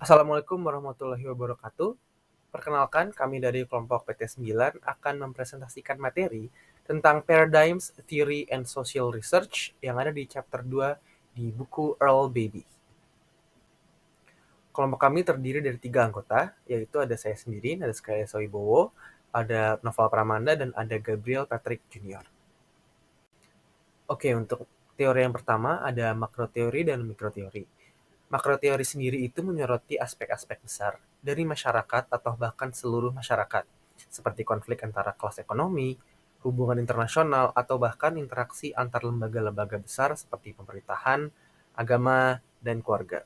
Assalamualaikum warahmatullahi wabarakatuh. Perkenalkan, kami dari kelompok PT 9 akan mempresentasikan materi tentang Paradigms, Theory, and Social Research yang ada di chapter 2 di buku Earl Baby. Kelompok kami terdiri dari 3 anggota, yaitu ada saya sendiri, ada Skaya Sowibowo, ada Noval Pramanda, dan ada Gabriel Patrick Junior. Oke, untuk teori yang pertama ada makroteori dan mikroteori. Makroteori sendiri itu menyoroti aspek-aspek besar dari masyarakat atau bahkan seluruh masyarakat, seperti konflik antara kelas ekonomi, hubungan internasional, atau bahkan interaksi antar lembaga-lembaga besar seperti pemerintahan, agama, dan keluarga.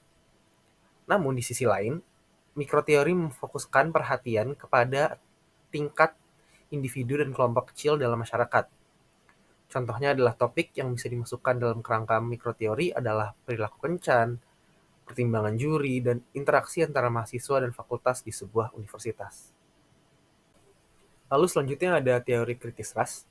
Namun di sisi lain, mikroteori memfokuskan perhatian kepada tingkat individu dan kelompok kecil dalam masyarakat. Contohnya adalah topik yang bisa dimasukkan dalam kerangka mikroteori adalah perilaku kencan, pertimbangan juri, dan interaksi antara mahasiswa dan fakultas di sebuah universitas. Lalu selanjutnya ada teori kritis ras.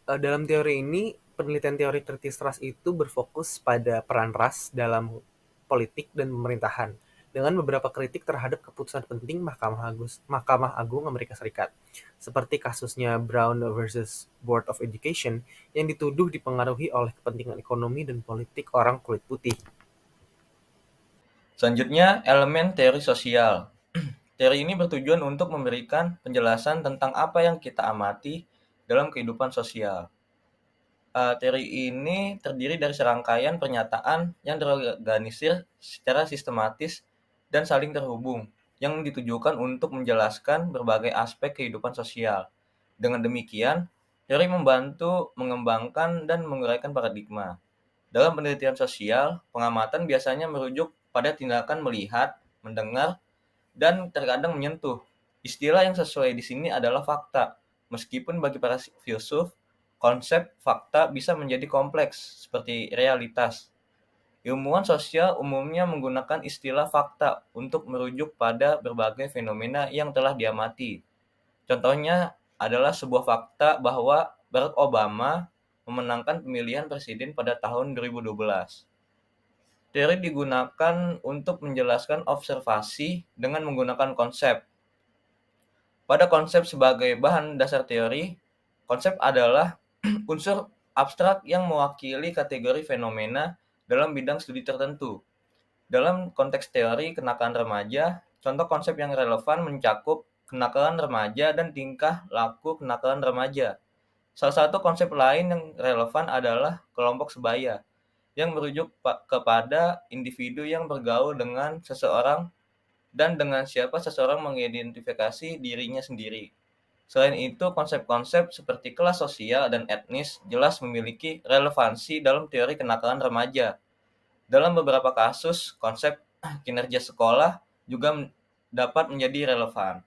Dalam teori ini, penelitian teori kritis ras itu berfokus pada peran ras dalam politik dan pemerintahan, dengan beberapa kritik terhadap keputusan penting Mahkamah Agung Amerika Serikat, seperti kasusnya Brown versus Board of Education yang dituduh dipengaruhi oleh kepentingan ekonomi dan politik orang kulit putih. Selanjutnya, elemen teori sosial. Teori ini bertujuan untuk memberikan penjelasan tentang apa yang kita amati dalam kehidupan sosial. Teori ini terdiri dari serangkaian pernyataan yang terorganisir secara sistematis dan saling terhubung, yang ditujukan untuk menjelaskan berbagai aspek kehidupan sosial. Dengan demikian, teori membantu mengembangkan dan menguraikan paradigma. Dalam penelitian sosial, pengamatan biasanya merujuk pada tindakan melihat, mendengar, dan terkadang menyentuh. Istilah yang sesuai di sini adalah fakta. Meskipun bagi para filsuf, konsep fakta bisa menjadi kompleks seperti realitas. Ilmuwan sosial umumnya menggunakan istilah fakta untuk merujuk pada berbagai fenomena yang telah diamati. Contohnya adalah sebuah fakta bahwa Barack Obama memenangkan pemilihan presiden pada tahun 2012. Teori digunakan untuk menjelaskan observasi dengan menggunakan konsep. Pada konsep sebagai bahan dasar teori, konsep adalah unsur abstrak yang mewakili kategori fenomena dalam bidang studi tertentu. Dalam konteks teori kenakalan remaja, contoh konsep yang relevan mencakup kenakalan remaja dan tingkah laku kenakalan remaja. Salah satu konsep lain yang relevan adalah kelompok sebaya, yang merujuk kepada individu yang bergaul dengan seseorang dan dengan siapa seseorang mengidentifikasi dirinya sendiri. Selain itu, konsep-konsep seperti kelas sosial dan etnis jelas memiliki relevansi dalam teori kenakalan remaja. Dalam beberapa kasus, konsep kinerja sekolah juga dapat menjadi relevan.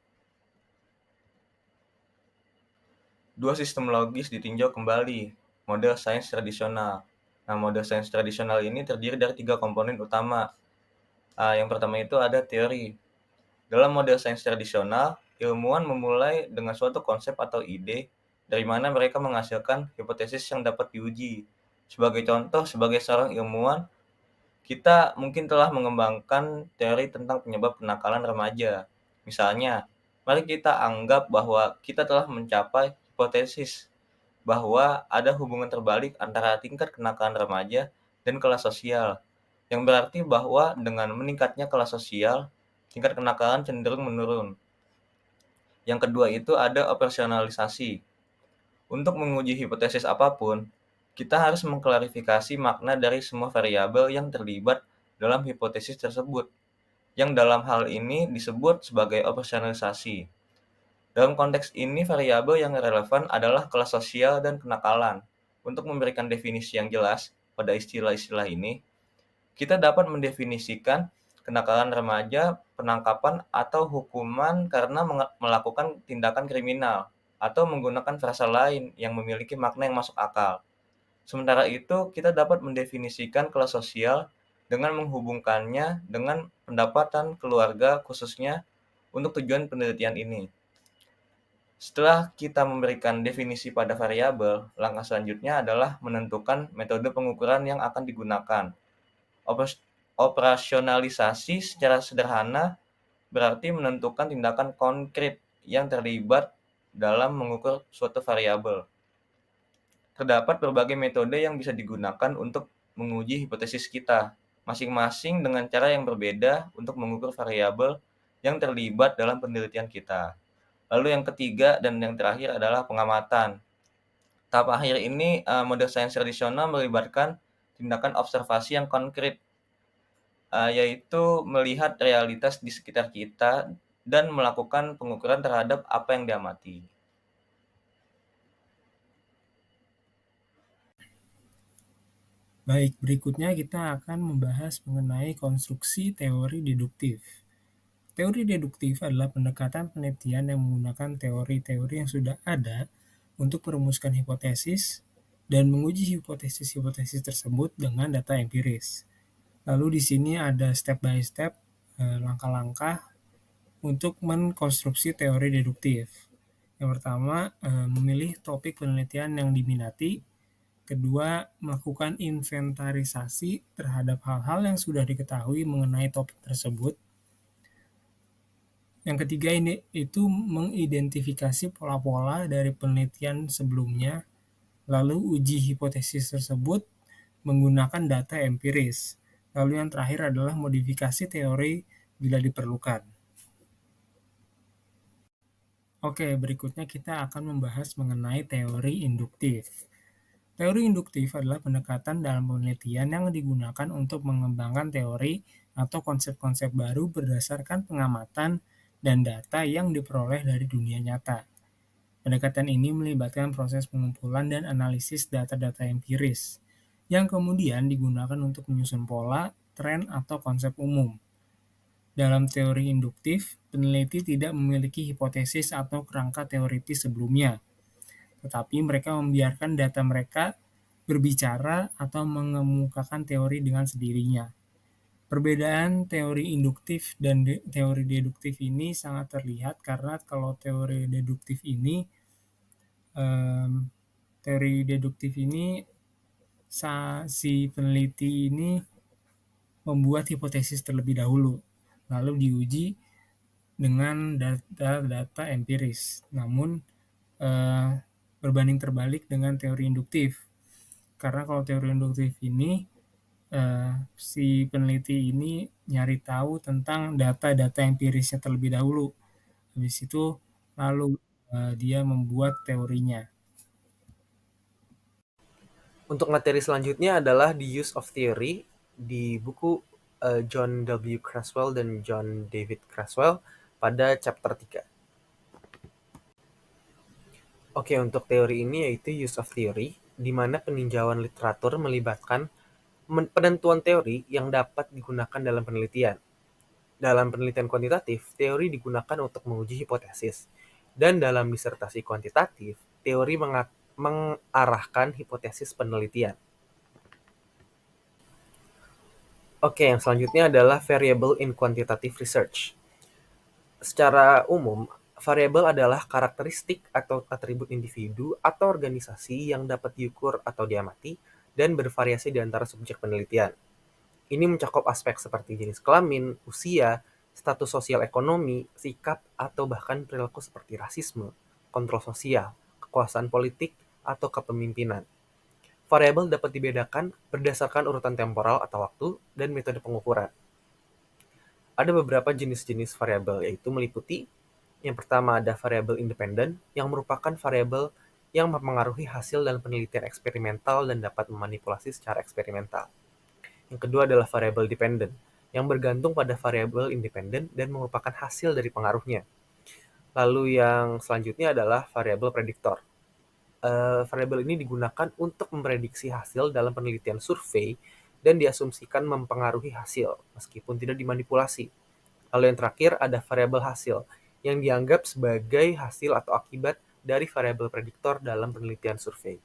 Dua sistem logis ditinjau kembali, model sains tradisional. Nah, model sains tradisional ini terdiri dari 3 komponen utama. Yang pertama itu ada teori. Dalam model sains tradisional, ilmuwan memulai dengan suatu konsep atau ide, dari mana mereka menghasilkan hipotesis yang dapat diuji. Sebagai contoh, sebagai seorang ilmuwan, kita mungkin telah mengembangkan teori tentang penyebab kenakalan remaja. Misalnya, mari kita anggap bahwa kita telah mencapai hipotesis bahwa ada hubungan terbalik antara tingkat kenakalan remaja dan kelas sosial, yang berarti bahwa dengan meningkatnya kelas sosial, tingkat kenakalan cenderung menurun. Yang kedua itu ada operasionalisasi. Untuk menguji hipotesis apapun, kita harus mengklarifikasi makna dari semua variabel yang terlibat dalam hipotesis tersebut, yang dalam hal ini disebut sebagai operasionalisasi. Dalam konteks ini, variabel yang relevan adalah kelas sosial dan kenakalan. Untuk memberikan definisi yang jelas pada istilah-istilah ini, kita dapat mendefinisikan kenakalan remaja, penangkapan atau hukuman karena melakukan tindakan kriminal, atau menggunakan frasa lain yang memiliki makna yang masuk akal. Sementara itu, kita dapat mendefinisikan kelas sosial dengan menghubungkannya dengan pendapatan keluarga khususnya untuk tujuan penelitian ini. Setelah kita memberikan definisi pada variabel, langkah selanjutnya adalah menentukan metode pengukuran yang akan digunakan. Operasionalisasi secara sederhana berarti menentukan tindakan konkret yang terlibat dalam mengukur suatu variabel. Terdapat berbagai metode yang bisa digunakan untuk menguji hipotesis kita, masing-masing dengan cara yang berbeda untuk mengukur variabel yang terlibat dalam penelitian kita. Lalu yang ketiga dan yang terakhir adalah pengamatan. Tahap akhir ini, model sains tradisional melibatkan tindakan observasi yang konkret, yaitu melihat realitas di sekitar kita dan melakukan pengukuran terhadap apa yang diamati. Baik, berikutnya kita akan membahas mengenai konstruksi teori deduktif. Teori deduktif adalah pendekatan penelitian yang menggunakan teori-teori yang sudah ada untuk merumuskan hipotesis dan menguji hipotesis-hipotesis tersebut dengan data empiris. Lalu di sini ada step by step langkah-langkah untuk mengkonstruksi teori deduktif. Yang pertama, memilih topik penelitian yang diminati. Kedua, melakukan inventarisasi terhadap hal-hal yang sudah diketahui mengenai topik tersebut. Yang ketiga ini itu mengidentifikasi pola-pola dari penelitian sebelumnya, lalu uji hipotesis tersebut menggunakan data empiris. Lalu yang terakhir adalah modifikasi teori bila diperlukan. Oke, berikutnya kita akan membahas mengenai teori induktif. Teori induktif adalah pendekatan dalam penelitian yang digunakan untuk mengembangkan teori atau konsep-konsep baru berdasarkan pengamatan dan data yang diperoleh dari dunia nyata. Pendekatan ini melibatkan proses pengumpulan dan analisis data-data empiris, yang kemudian digunakan untuk menyusun pola, tren, atau konsep umum. Dalam teori induktif, peneliti tidak memiliki hipotesis atau kerangka teoritis sebelumnya, tetapi mereka membiarkan data mereka berbicara atau mengemukakan teori dengan sendirinya. Perbedaan teori induktif dan teori deduktif ini sangat terlihat karena kalau teori deduktif ini si peneliti ini membuat hipotesis terlebih dahulu, lalu diuji dengan data-data empiris. Namun berbanding terbalik dengan teori induktif, karena kalau teori induktif ini si peneliti ini nyari tahu tentang data-data empirisnya terlebih dahulu, habis itu lalu dia membuat teorinya. Untuk materi selanjutnya adalah The Use of Theory di buku John W. Creswell dan John David Creswell pada chapter 3. Oke, untuk teori ini yaitu Use of Theory, di mana peninjauan literatur melibatkan penentuan teori yang dapat digunakan dalam penelitian. Dalam penelitian kuantitatif, teori digunakan untuk menguji hipotesis. Dan dalam disertasi kuantitatif, teori mengarahkan hipotesis penelitian. Oke, yang selanjutnya adalah variable in quantitative research. Secara umum, variabel adalah karakteristik atau atribut individu atau organisasi yang dapat diukur atau diamati dan bervariasi di antara subjek penelitian. Ini mencakup aspek seperti jenis kelamin, usia, status sosial ekonomi, sikap, atau bahkan perilaku seperti rasisme, kontrol sosial, kekuasaan politik, atau kepemimpinan. Variabel dapat dibedakan berdasarkan urutan temporal atau waktu dan metode pengukuran. Ada beberapa jenis-jenis variabel, yaitu meliputi yang pertama ada variabel independen, yang merupakan variabel yang mempengaruhi hasil dalam penelitian eksperimental dan dapat memanipulasi secara eksperimental. Yang kedua adalah variabel dependent, yang bergantung pada variabel independen dan merupakan hasil dari pengaruhnya. Lalu yang selanjutnya adalah variabel prediktor. Variabel ini digunakan untuk memprediksi hasil dalam penelitian survei dan diasumsikan mempengaruhi hasil, meskipun tidak dimanipulasi. Lalu yang terakhir ada variabel hasil, yang dianggap sebagai hasil atau akibat dari variabel prediktor dalam penelitian survei.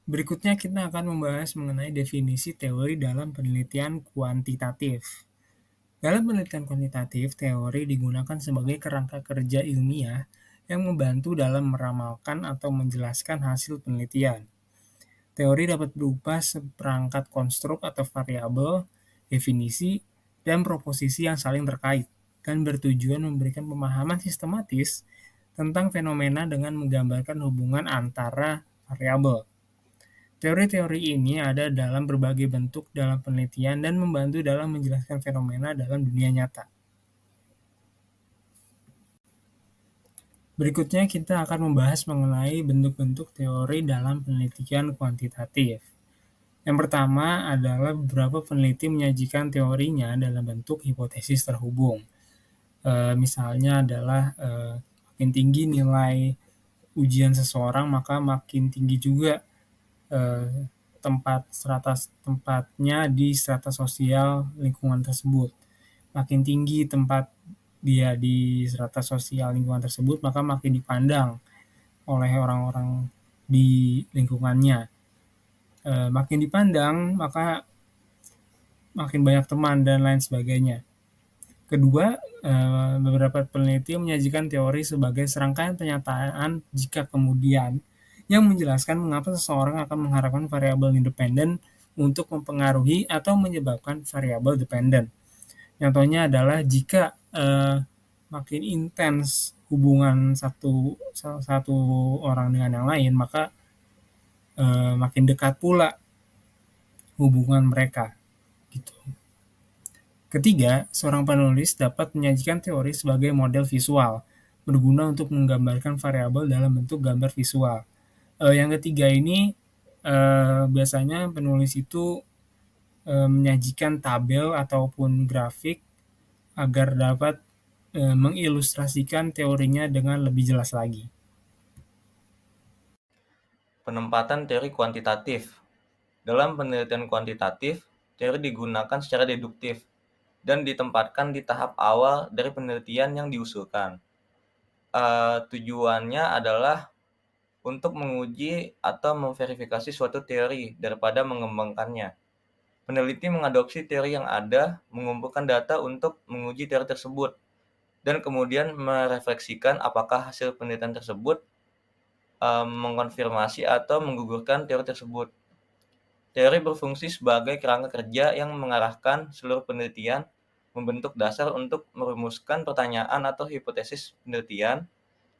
Berikutnya kita akan membahas mengenai definisi teori dalam penelitian kuantitatif. Dalam penelitian kuantitatif, teori digunakan sebagai kerangka kerja ilmiah yang membantu dalam meramalkan atau menjelaskan hasil penelitian. Teori dapat berupa seperangkat konstruk atau variabel, definisi, dan proposisi yang saling terkait, dan bertujuan memberikan pemahaman sistematis tentang fenomena dengan menggambarkan hubungan antara variabel. Teori-teori ini ada dalam berbagai bentuk dalam penelitian dan membantu dalam menjelaskan fenomena dalam dunia nyata. Berikutnya kita akan membahas mengenai bentuk-bentuk teori dalam penelitian kuantitatif. Yang pertama adalah beberapa peneliti menyajikan teorinya dalam bentuk hipotesis terhubung. Misalnya adalah makin tinggi nilai ujian seseorang, maka makin tinggi juga tempatnya di strata sosial lingkungan tersebut. Makin tinggi tempat dia di strata sosial lingkungan tersebut, maka makin dipandang oleh orang-orang di lingkungannya. Makin dipandang, maka makin banyak teman dan lain sebagainya. Kedua, beberapa peneliti menyajikan teori sebagai serangkaian pernyataan jika kemudian yang menjelaskan mengapa seseorang akan mengharapkan variabel independen untuk mempengaruhi atau menyebabkan variabel dependen. Contohnya adalah jika makin intens hubungan satu orang dengan yang lain, maka makin dekat pula hubungan mereka. Gitu. Ketiga, seorang penulis dapat menyajikan teori sebagai model visual, berguna untuk menggambarkan variabel dalam bentuk gambar visual. Yang ketiga ini biasanya penulis itu menyajikan tabel ataupun grafik agar dapat mengilustrasikan teorinya dengan lebih jelas lagi. Penempatan teori kuantitatif. Dalam penelitian kuantitatif, teori digunakan secara deduktif dan ditempatkan di tahap awal dari penelitian yang diusulkan. Tujuannya adalah untuk menguji atau memverifikasi suatu teori daripada mengembangkannya. Peneliti mengadopsi teori yang ada, mengumpulkan data untuk menguji teori tersebut, dan kemudian merefleksikan apakah hasil penelitian tersebut mengkonfirmasi atau menggugurkan teori tersebut. Teori berfungsi sebagai kerangka kerja yang mengarahkan seluruh penelitian, membentuk dasar untuk merumuskan pertanyaan atau hipotesis penelitian,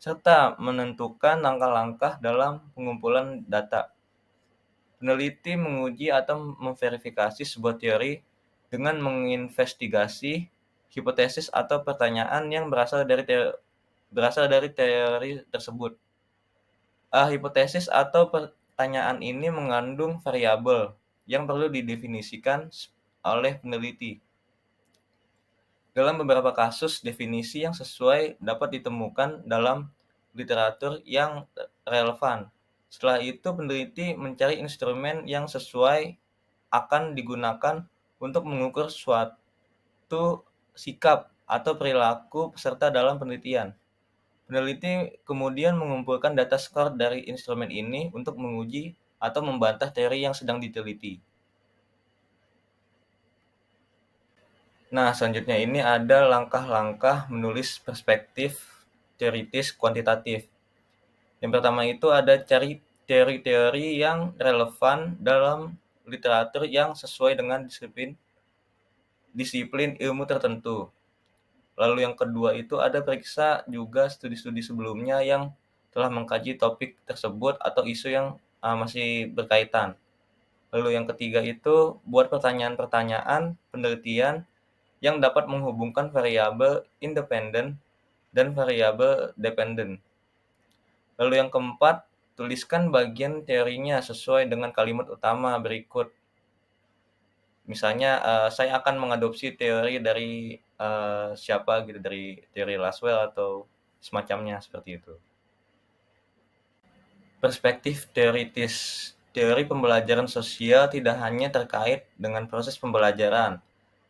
serta menentukan langkah-langkah dalam pengumpulan data. Peneliti menguji atau memverifikasi sebuah teori dengan menginvestigasi hipotesis atau pertanyaan yang berasal dari teori tersebut. Hipotesis atau pertanyaan ini mengandung variabel yang perlu didefinisikan oleh peneliti. Dalam beberapa kasus, definisi yang sesuai dapat ditemukan dalam literatur yang relevan. Setelah itu, peneliti mencari instrumen yang sesuai akan digunakan untuk mengukur suatu sikap atau perilaku peserta dalam penelitian. Peneliti kemudian mengumpulkan data skor dari instrumen ini untuk menguji atau membantah teori yang sedang diteliti. Nah, selanjutnya ini ada langkah-langkah menulis perspektif teoritis kuantitatif. Yang pertama itu ada cari teori-teori yang relevan dalam literatur yang sesuai dengan disiplin ilmu tertentu. Lalu yang kedua itu ada periksa juga studi-studi sebelumnya yang telah mengkaji topik tersebut atau isu yang masih berkaitan. Lalu yang ketiga itu buat pertanyaan-pertanyaan penelitian yang dapat menghubungkan variabel independen dan variabel dependen. Lalu yang keempat, tuliskan bagian teorinya sesuai dengan kalimat utama berikut. Misalnya, saya akan mengadopsi teori dari siapa gitu, dari teori Laswell atau semacamnya seperti itu. Perspektif teoritis. Teori pembelajaran sosial tidak hanya terkait dengan proses pembelajaran,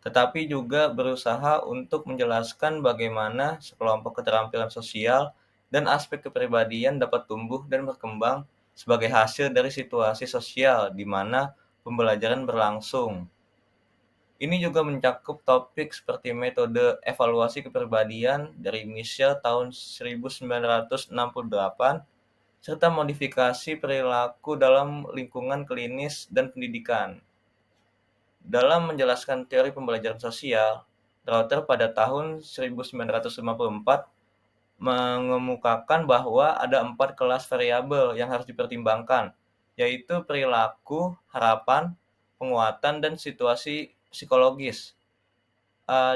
tetapi juga berusaha untuk menjelaskan bagaimana sekelompok keterampilan sosial dan aspek kepribadian dapat tumbuh dan berkembang sebagai hasil dari situasi sosial di mana pembelajaran berlangsung. Ini juga mencakup topik seperti metode evaluasi kepribadian dari Mischel tahun 1968, serta modifikasi perilaku dalam lingkungan klinis dan pendidikan. Dalam menjelaskan teori pembelajaran sosial, Reuter pada tahun 1954 mengemukakan bahwa ada 4 kelas variabel yang harus dipertimbangkan, yaitu perilaku, harapan, penguatan, dan situasi psikologis.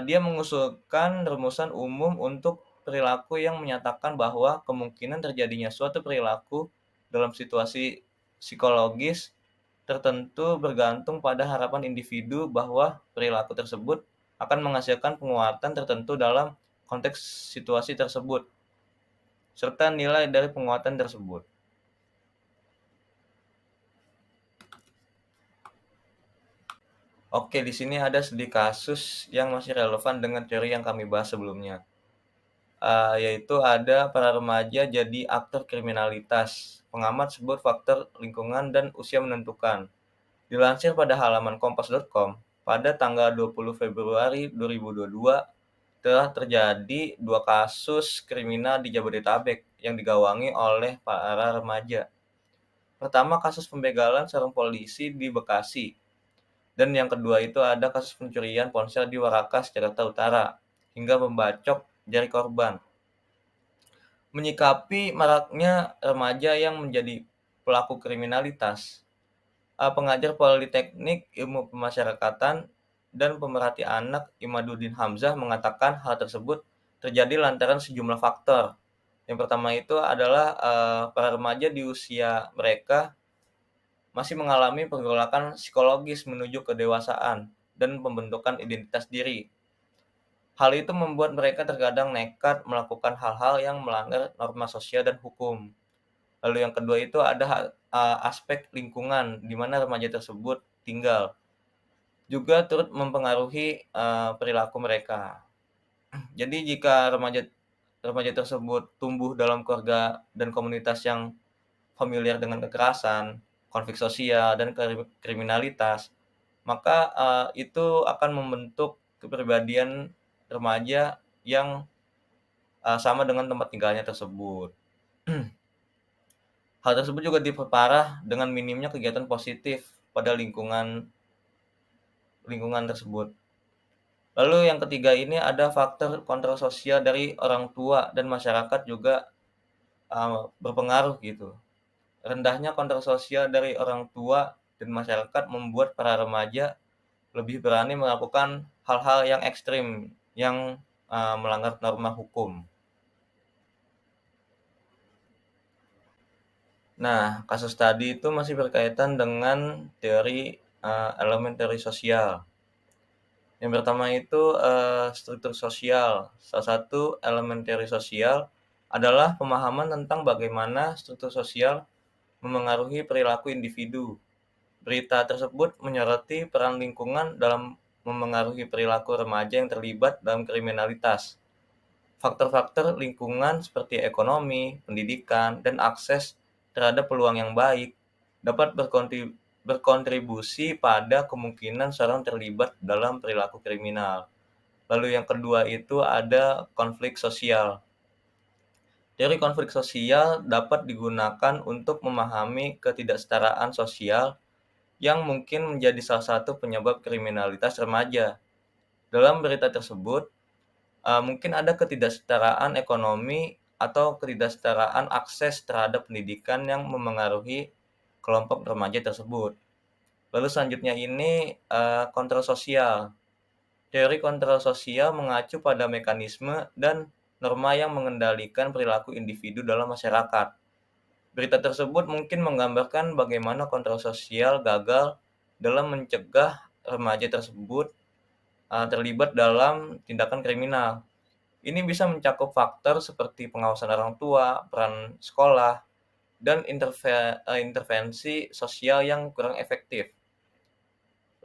Dia mengusulkan rumusan umum untuk perilaku yang menyatakan bahwa kemungkinan terjadinya suatu perilaku dalam situasi psikologis tertentu bergantung pada harapan individu bahwa perilaku tersebut akan menghasilkan penguatan tertentu dalam konteks situasi tersebut, serta nilai dari penguatan tersebut. Oke, di sini ada sedikit kasus yang masih relevan dengan teori yang kami bahas sebelumnya. Yaitu ada para remaja jadi aktor kriminalitas. Pengamat sebut faktor lingkungan dan usia menentukan. Dilansir pada halaman kompas.com, pada tanggal 20 Februari 2022, telah terjadi 2 kasus kriminal di Jabodetabek yang digawangi oleh para remaja. Pertama, kasus pembegalan seorang polisi di Bekasi. Dan yang kedua itu ada kasus pencurian ponsel di Warakas, Jakarta Utara, hingga membacok jari korban. Menyikapi maraknya remaja yang menjadi pelaku kriminalitas, pengajar Politeknik Ilmu Pemasyarakatan dan Pemerhati Anak Imaduddin Hamzah mengatakan hal tersebut terjadi lantaran sejumlah faktor. Yang pertama itu adalah para remaja di usia mereka masih mengalami pergolakan psikologis menuju kedewasaan dan pembentukan identitas diri. Hal itu membuat mereka terkadang nekat melakukan hal-hal yang melanggar norma sosial dan hukum. Lalu yang kedua itu ada aspek lingkungan di mana remaja tersebut tinggal, juga turut mempengaruhi perilaku mereka. Jadi jika remaja tersebut tumbuh dalam keluarga dan komunitas yang familiar dengan kekerasan, konflik sosial, dan kriminalitas, maka itu akan membentuk kepribadian remaja yang sama dengan tempat tinggalnya tersebut. Hal tersebut juga diperparah dengan minimnya kegiatan positif pada lingkungan tersebut. Lalu yang ketiga ini ada faktor kontrol sosial dari orang tua dan masyarakat juga berpengaruh gitu. Rendahnya kontrol sosial dari orang tua dan masyarakat membuat para remaja lebih berani melakukan hal-hal yang ekstrim yang melanggar norma hukum. Nah, kasus tadi itu masih berkaitan dengan teori elemen teori sosial. Yang pertama itu struktur sosial. Salah satu elemen teori sosial adalah pemahaman tentang bagaimana struktur sosial memengaruhi perilaku individu. Berita tersebut menyoroti peran lingkungan dalam memengaruhi perilaku remaja yang terlibat dalam kriminalitas. Faktor-faktor lingkungan seperti ekonomi, pendidikan, dan akses terhadap peluang yang baik dapat berkontribusi pada kemungkinan seorang terlibat dalam perilaku kriminal. Lalu yang kedua itu ada konflik sosial. Teori konflik sosial dapat digunakan untuk memahami ketidaksetaraan sosial yang mungkin menjadi salah satu penyebab kriminalitas remaja. Dalam berita tersebut, mungkin ada ketidaksetaraan ekonomi atau ketidaksetaraan akses terhadap pendidikan yang memengaruhi kelompok remaja tersebut. Lalu selanjutnya ini kontrol sosial. Teori kontrol sosial mengacu pada mekanisme dan norma yang mengendalikan perilaku individu dalam masyarakat. Berita tersebut mungkin menggambarkan bagaimana kontrol sosial gagal dalam mencegah remaja tersebut terlibat dalam tindakan kriminal. Ini bisa mencakup faktor seperti pengawasan orang tua, peran sekolah, dan intervensi sosial yang kurang efektif.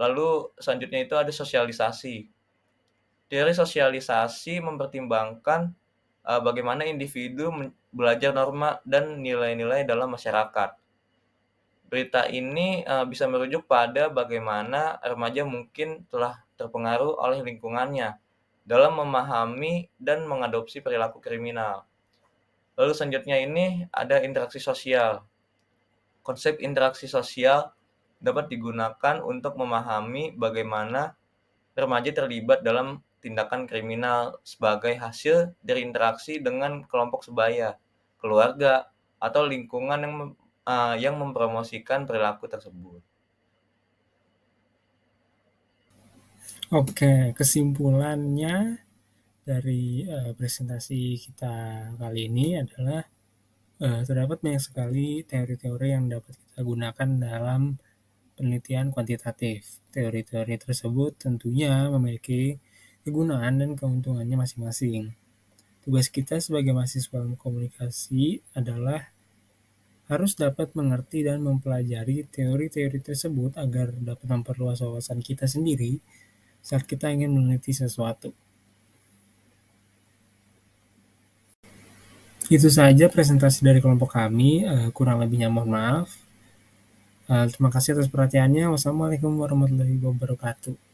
Lalu selanjutnya itu ada sosialisasi. Teori sosialisasi mempertimbangkan bagaimana individu belajar norma dan nilai-nilai dalam masyarakat. Berita ini bisa merujuk pada bagaimana remaja mungkin telah terpengaruh oleh lingkungannya dalam memahami dan mengadopsi perilaku kriminal. Lalu selanjutnya ini ada interaksi sosial. Konsep interaksi sosial dapat digunakan untuk memahami bagaimana remaja terlibat dalam tindakan kriminal sebagai hasil dari interaksi dengan kelompok sebaya, keluarga, atau lingkungan yang mempromosikan perilaku tersebut. Oke, kesimpulannya dari presentasi kita kali ini adalah terdapat banyak sekali teori-teori yang dapat kita gunakan dalam penelitian kuantitatif. Teori-teori tersebut tentunya memiliki kegunaan dan keuntungannya masing-masing. Tugas kita sebagai mahasiswa komunikasi adalah harus dapat mengerti dan mempelajari teori-teori tersebut agar dapat memperluas wawasan kita sendiri saat kita ingin meneliti sesuatu. Itu saja presentasi dari kelompok kami, kurang lebihnya mohon maaf. Terima kasih atas perhatiannya. Wassalamualaikum warahmatullahi wabarakatuh.